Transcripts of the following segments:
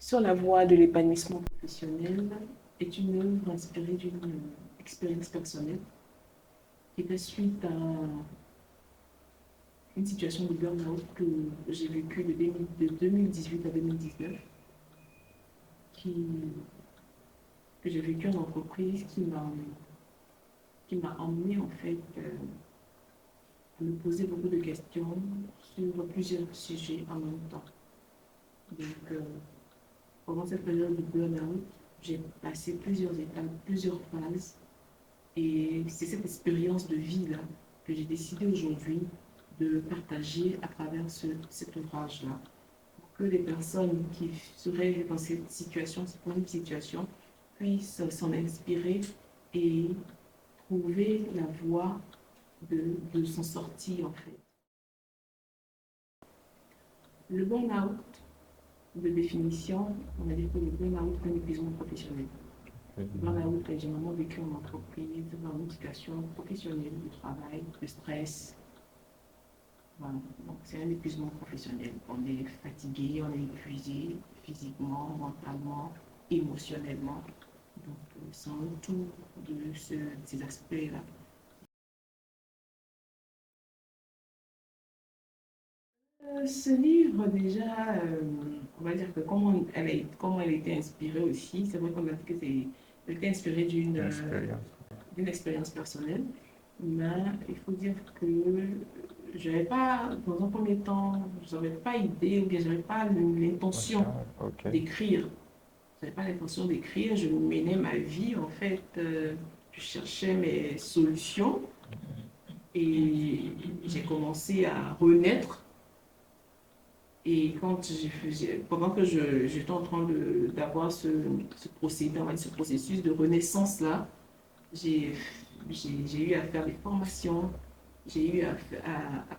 Sur la voie de l'épanouissement professionnel est une œuvre inspirée d'une expérience personnelle qui était suite à une situation de burn-out que j'ai vécue de 2018 à 2019, qui, que j'ai vécu en entreprise, qui m'a emmené en fait à me poser beaucoup de questions sur plusieurs sujets en même temps. Donc, pendant cette période de burn-out, j'ai passé plusieurs étapes, plusieurs phases. Et c'est cette expérience de vie-là que j'ai décidé aujourd'hui de partager à travers cet ouvrage-là. Pour que les personnes qui seraient dans cette situation, cette même situation, puissent s'en inspirer et trouver la voie de s'en sortir, en fait. Le burn-out, de définition, on va dire que le burn-out est un épuisement professionnel. Le burn-out est généralement vécu en entreprise, dans une situation professionnelle, de travail, de stress. Voilà. Donc, c'est un épuisement professionnel. On est fatigué, on est épuisé physiquement, mentalement, émotionnellement. Donc, c'est un tout de ces aspects-là. Ce livre, déjà, on va dire que comment elle a été inspirée aussi, c'est vrai qu'on a dit que elle était inspirée d'une expérience personnelle, mais il faut dire que je n'avais pas, dans un premier temps, je n'avais pas idée ou bien je n'avais pas l'intention d'écrire. Je n'avais pas l'intention d'écrire, je menais ma vie en fait, je cherchais mes solutions et j'ai commencé à renaître. Et pendant que j'étais en train d'avoir ce procédé, ce processus de renaissance-là, j'ai eu à faire des formations, j'ai eu à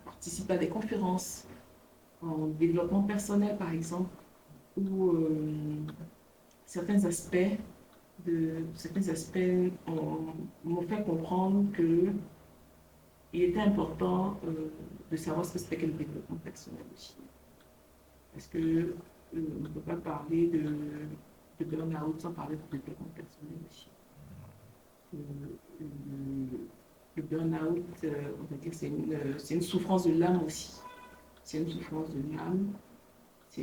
participer à des conférences en développement personnel, par exemple, où certains aspects, certains aspects m'ont fait comprendre qu'il était important de savoir ce que c'était que le développement personnel aussi. Parce que on ne peut pas parler de burn-out sans parler de développement personnel aussi. Le burn-out, on va dire, c'est une souffrance de l'âme aussi. C'est une souffrance de l'âme, c'est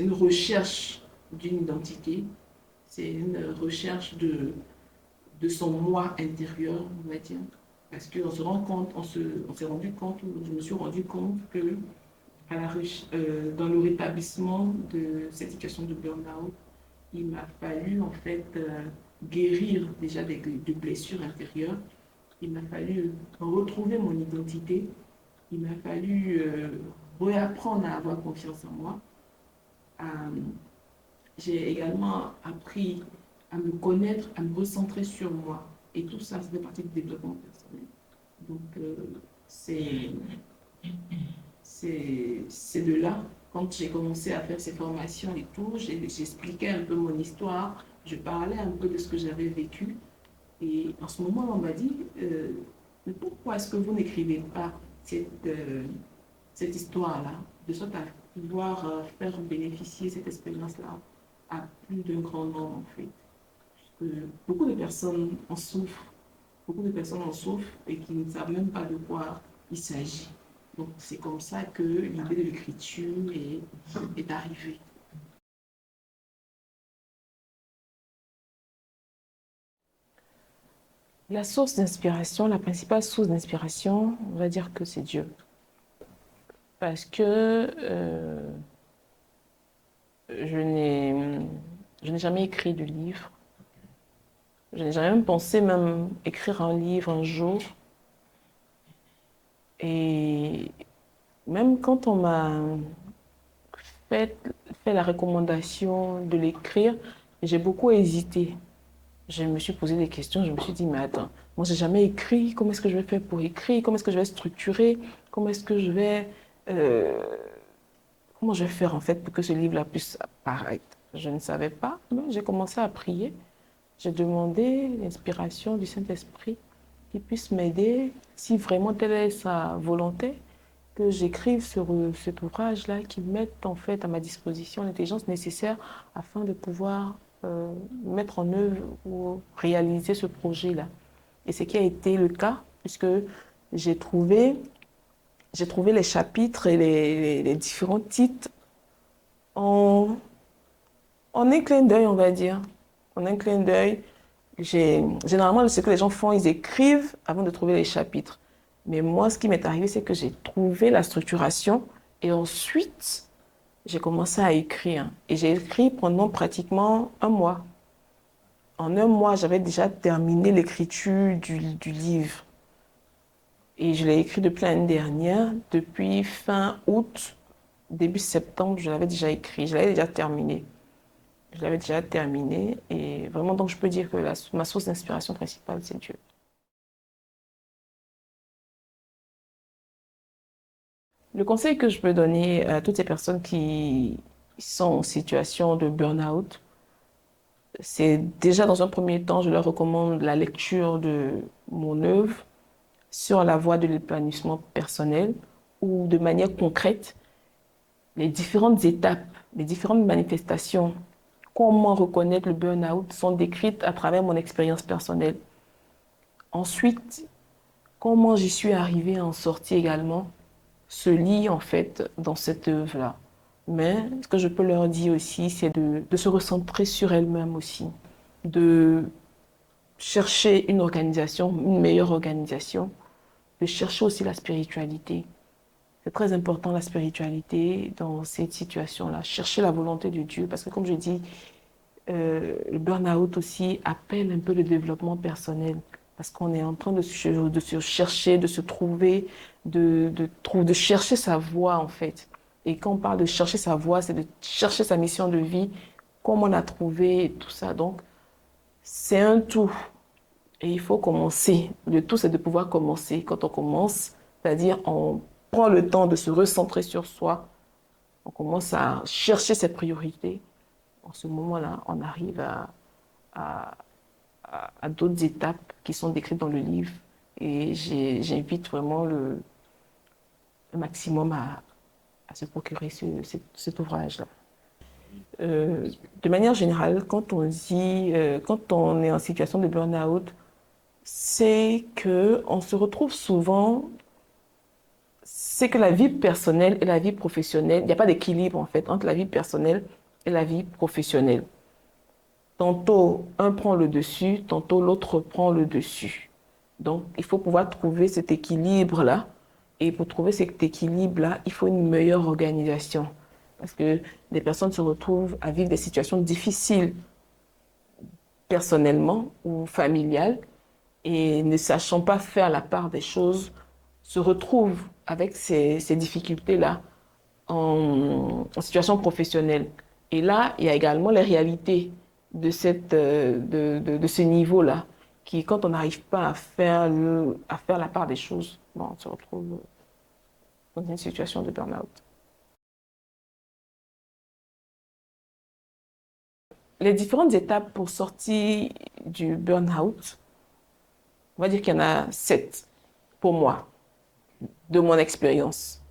une recherche d'une identité, c'est une recherche de son moi intérieur, on va dire. Parce qu'on se rend compte, on s'est rendu compte, je me suis rendu compte que dans le rétablissement de cette situation de burn-out, il m'a fallu en fait guérir déjà de blessures intérieures. Il m'a fallu retrouver mon identité. Il m'a fallu réapprendre à avoir confiance en moi. Euh, j'ai également appris à me connaître, à me recentrer sur moi. Et tout ça, c'est fait partie du développement personnel. Donc, c'est c'est de là, quand j'ai commencé à faire ces formations et tout, j'expliquais un peu mon histoire, je parlais un peu de ce que j'avais vécu. Et en ce moment, on m'a dit, mais pourquoi est-ce que vous n'écrivez pas cette histoire-là, de sorte à pouvoir faire bénéficier cette expérience-là à plus d'un grand nombre, en fait. Parce que beaucoup de personnes en souffrent, beaucoup de personnes en souffrent et qui ne savent même pas de quoi il s'agit. Donc, c'est comme ça que l'idée de l'écriture est arrivée. La source d'inspiration, la principale source d'inspiration, on va dire que c'est Dieu. Parce que je n'ai jamais écrit de livre. Je n'ai jamais même pensé même écrire un livre un jour. Et même quand on m'a fait, fait la recommandation de l'écrire, j'ai beaucoup hésité. Je me suis posé des questions, je me suis dit, mais attends, moi j'ai jamais écrit, comment est-ce que je vais faire pour écrire, comment est-ce que je vais structurer, comment est-ce que je vais, euh, comment je vais faire en fait pour que ce livre-là puisse apparaître. Je ne savais pas, mais j'ai commencé à prier. J'ai demandé l'inspiration du Saint-Esprit qui puisse m'aider, si vraiment telle est sa volonté, que j'écrive sur cet ouvrage-là, qui mette en fait à ma disposition l'intelligence nécessaire afin de pouvoir mettre en œuvre ou réaliser ce projet-là. Et ce qui a été le cas, puisque j'ai trouvé, j'ai trouvé les chapitres et les différents titres en, en un clin d'œil, on va dire. En un clin d'œil, généralement, ce que les gens font, ils écrivent avant de trouver les chapitres. Mais moi, ce qui m'est arrivé, c'est que j'ai trouvé la structuration et ensuite, j'ai commencé à écrire. Et j'ai écrit pendant pratiquement un mois. En un mois, j'avais déjà terminé l'écriture du livre. Et je l'ai écrit depuis l'année dernière. Depuis fin août, début septembre, je l'avais déjà écrit. Je l'avais déjà terminé. Je l'avais déjà terminé. Et vraiment, donc, je peux dire que ma source d'inspiration principale, c'est Dieu. Le conseil que je peux donner à toutes ces personnes qui sont en situation de burn-out, c'est déjà dans un premier temps, je leur recommande la lecture de mon œuvre sur la voie de l'épanouissement personnel ou de manière concrète, les différentes étapes, les différentes manifestations, comment reconnaître le burn-out sont décrites à travers mon expérience personnelle. Ensuite, comment j'y suis arrivée à en sortir également se lie en fait dans cette œuvre-là. Mais ce que je peux leur dire aussi, c'est de se recentrer sur elles-mêmes aussi, de chercher une organisation, une meilleure organisation, de chercher aussi la spiritualité. C'est très important la spiritualité dans cette situation-là. Chercher la volonté de Dieu, parce que comme je dis, le burn-out aussi appelle un peu le développement personnel, parce qu'on est en train de se chercher, de se trouver, de chercher sa voie en fait. Et quand on parle de chercher sa voie, c'est de chercher sa mission de vie, comment on a trouvé et tout ça. Donc, c'est un tout. Et il faut commencer. Le tout, c'est de pouvoir commencer. Quand on commence, c'est-à-dire on prend le temps de se recentrer sur soi, on commence à chercher ses priorités. En ce moment-là, on arrive à, à d'autres étapes qui sont décrites dans le livre. Et j'invite vraiment le maximum à se procurer cet ouvrage-là. De manière générale, quand on dit, quand on est en situation de burn-out, c'est qu'on se retrouve souvent, c'est que la vie personnelle et la vie professionnelle, il n'y a pas d'équilibre en fait entre la vie personnelle et la vie professionnelle. Tantôt un prend le dessus, tantôt l'autre prend le dessus. Donc il faut pouvoir trouver cet équilibre-là. Et pour trouver cet équilibre-là, il faut une meilleure organisation. Parce que des personnes se retrouvent à vivre des situations difficiles personnellement ou familiales et ne sachant pas faire la part des choses, se retrouvent avec ces difficultés-là en situation professionnelle. Et là, il y a également les réalités de ce niveau-là, qui, quand on n'arrive pas à faire la part des choses, bon, on se retrouve dans une situation de burn-out. Les différentes étapes pour sortir du burn-out, on va dire qu'il y en a 7 pour moi, de mon expérience.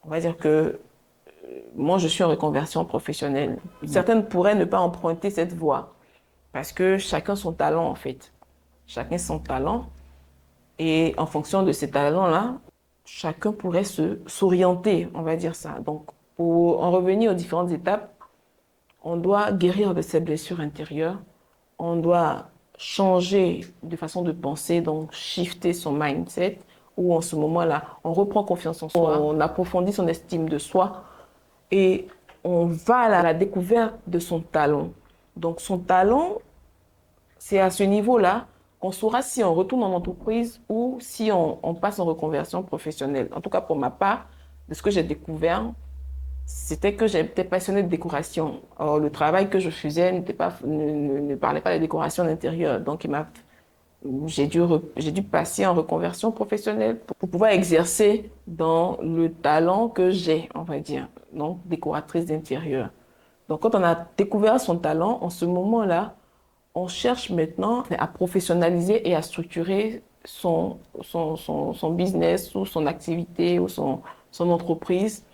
On va dire que moi, je suis en reconversion professionnelle. Certaines pourraient ne pas emprunter cette voie parce que chacun son talent, en fait. Chacun son talent. Et en fonction de ces talents-là, chacun pourrait s'orienter, on va dire ça. Donc, pour en revenir aux différentes étapes, on doit guérir de ses blessures intérieures. On doit changer de façon de penser, donc shifter son mindset, où en ce moment-là, on reprend confiance en soi, on approfondit son estime de soi et on va à la découverte de son talent. Donc son talent, c'est à ce niveau-là qu'on saura si on retourne en entreprise ou si on passe en reconversion professionnelle. En tout cas, pour ma part, de ce que j'ai découvert, c'était que j'étais passionnée de décoration. Or, le travail que je faisais ne parlait pas de décoration d'intérieur. Donc, j'ai dû passer en reconversion professionnelle pour pouvoir exercer dans le talent que j'ai, on va dire, donc décoratrice d'intérieur. Donc, quand on a découvert son talent, en ce moment-là, on cherche maintenant à professionnaliser et à structurer son business ou son activité ou son entreprise.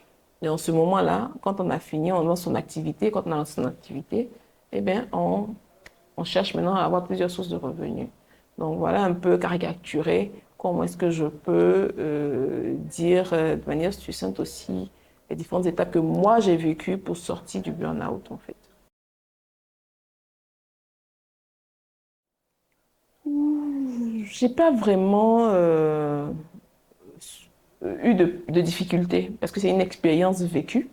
Et en ce moment-là, quand on a fini, on lance son activité. Quand on a lancé son activité, eh bien, on cherche maintenant à avoir plusieurs sources de revenus. Donc voilà un peu caricaturé comment est-ce que je peux dire de manière succincte aussi les différentes étapes que moi j'ai vécues pour sortir du burn-out en fait. J'ai pas vraiment eu de difficultés parce que c'est une expérience vécue.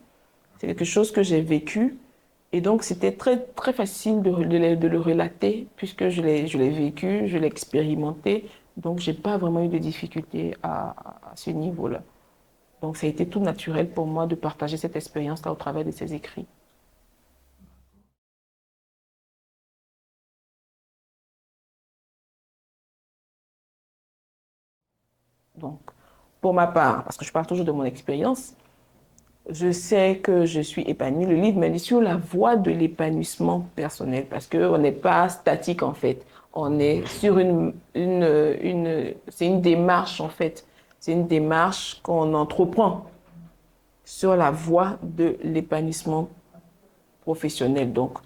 C'est quelque chose que j'ai vécu et donc c'était très facile de le relater puisque je l'ai vécu, je l'ai expérimenté. Donc j'ai pas vraiment eu de difficultés à ce niveau-là. Donc ça a été tout naturel pour moi de partager cette expérience-là au travers de ces écrits. Donc pour ma part, parce que je parle toujours de mon expérience, je sais que je suis épanouie. Le livre me dit sur la voie de l'épanouissement personnel parce qu'on n'est pas statique en fait. On est sur c'est une démarche en fait. C'est une démarche qu'on entreprend sur la voie de l'épanouissement professionnel. Donc,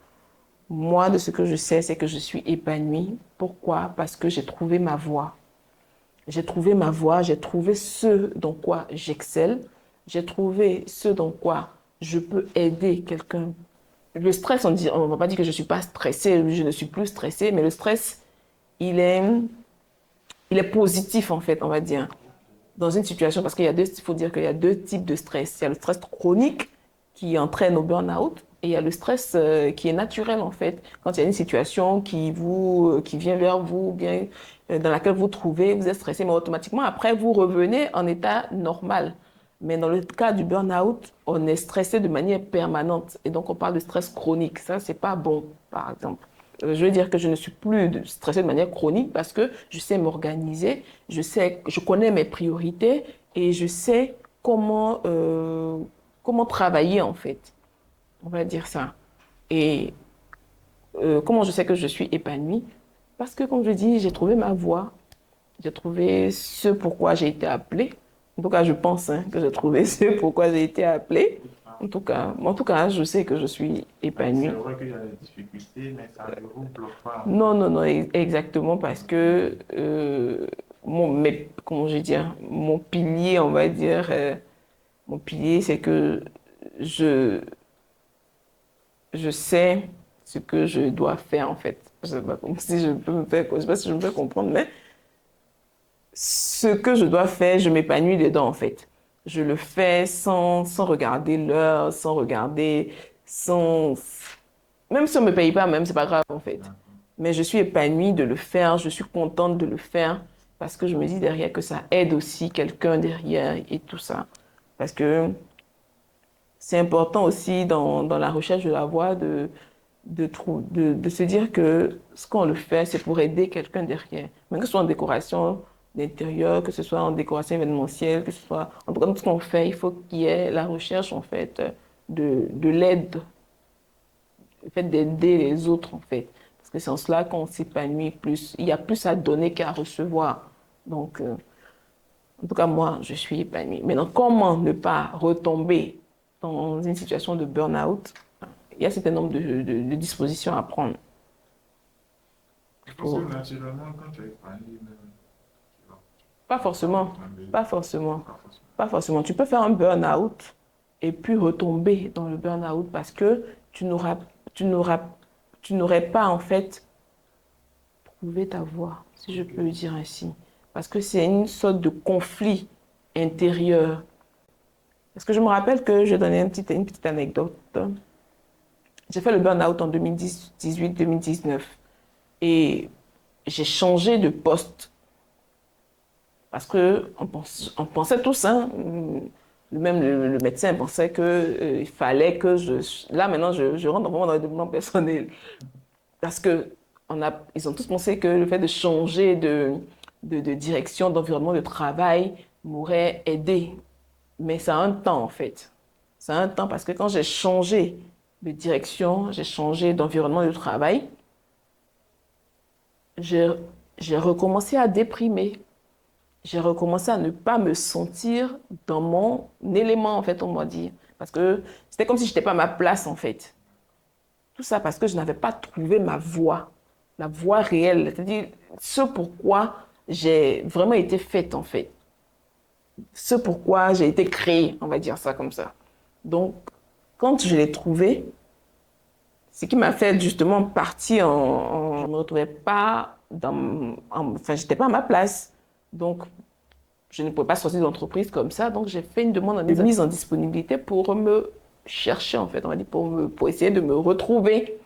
moi, de ce que je sais, c'est que je suis épanouie. Pourquoi? Parce que j'ai trouvé ma voie. J'ai trouvé ma voie, j'ai trouvé ce dans quoi j'excelle, j'ai trouvé ce dans quoi je peux aider quelqu'un. Le stress, on ne va pas dire que je ne suis pas stressée, je ne suis plus stressée, mais le stress, il est, il est positif en fait, on va dire, dans une situation, parce il faut dire qu'il y a deux types de stress. Il y a le stress chronique qui entraîne au burn-out et il y a le stress qui est naturel en fait. Quand il y a une situation qui vient vers vous, bien, dans laquelle vous trouvez, vous êtes stressé, mais automatiquement après vous revenez en état normal. Mais dans le cas du burn-out, on est stressé de manière permanente et donc on parle de stress chronique. Ça, c'est pas bon, par exemple. Je veux dire que je ne suis plus stressée de manière chronique parce que je sais m'organiser, je connais mes priorités et je sais comment travailler en fait. On va dire ça. Et comment je sais que je suis épanouie? Parce que, comme je dis, j'ai trouvé ma voie. J'ai trouvé ce pourquoi j'ai été appelée. En tout cas, je pense que j'ai trouvé ce pourquoi j'ai été appelée. En tout cas, je sais que je suis épanouie. C'est vrai qu'il y a des difficultés, mais ça ne vous bloque pas. Non, non, non, exactement, parce que comment je veux dire, mon pilier, on va dire, mon pilier, c'est que je, je sais ce que je dois faire, en fait. Je sais pas si je peux me faire, je sais pas si je me fais comprendre, mais ce que je dois faire, je m'épanouis dedans, en fait. Je le fais sans regarder l'heure, sans regarder, sans... Même si on ne me paye pas, même, c'est pas grave, en fait. Mais je suis épanouie de le faire, je suis contente de le faire, parce que je me dis derrière que ça aide aussi quelqu'un derrière et tout ça. Parce que c'est important aussi dans la recherche de la voie de se dire que ce qu'on le fait, c'est pour aider quelqu'un derrière. Même que ce soit en décoration d'intérieur, que ce soit en décoration événementielle, que ce soit... En tout cas, tout ce qu'on fait, il faut qu'il y ait la recherche, en fait, de l'aide, le fait d'aider les autres, en fait. Parce que c'est en cela qu'on s'épanouit plus. Il y a plus à donner qu'à recevoir. Donc, en tout cas, moi, je suis épanouie. Maintenant, comment ne pas retomber dans une situation de burn-out? Il y a un certain nombre de dispositions à prendre. Parce que naturellement, quand tu es épanoui, même, tu vas Pas forcément, tomber. pas forcément, Pas forcément. pas forcément. Tu peux faire un burn-out et puis retomber dans le burn-out parce que tu n'auras, tu n'aurais pas en fait trouvé ta voie, si je peux le dire ainsi. Parce que c'est une sorte de conflit intérieur. Parce que je me rappelle que je donnais une petite anecdote. J'ai fait le burn-out en 2018-2019 et j'ai changé de poste. Parce que on pensait tous, hein, même le médecin pensait que, il fallait que Là, maintenant, je rentre vraiment dans le développement personnel. Parce que ils ont tous pensé que le fait de changer de direction, d'environnement de travail m'aurait aidé. Mais ça a un temps, en fait. Ça a un temps parce que quand j'ai changé de direction, j'ai changé d'environnement de travail, j'ai j'ai recommencé à déprimer. j'ai recommencé à ne pas me sentir dans mon élément, en fait, on m'a dit. Parce que c'était comme si je n'étais pas à ma place, en fait. Tout ça parce que je n'avais pas trouvé ma voie, la voie réelle, c'est-à-dire ce pourquoi j'ai vraiment été faite, en fait. Ce pourquoi j'ai été créée, on va dire ça comme ça. Donc, quand je l'ai trouvé, ce qui m'a fait justement partir je ne me retrouvais pas enfin, j'étais pas à ma place. Donc, je ne pouvais pas sortir de l'entreprise comme ça. Donc, j'ai fait une demande de mise en disponibilité pour me chercher, en fait, on va dire, pour essayer de me retrouver.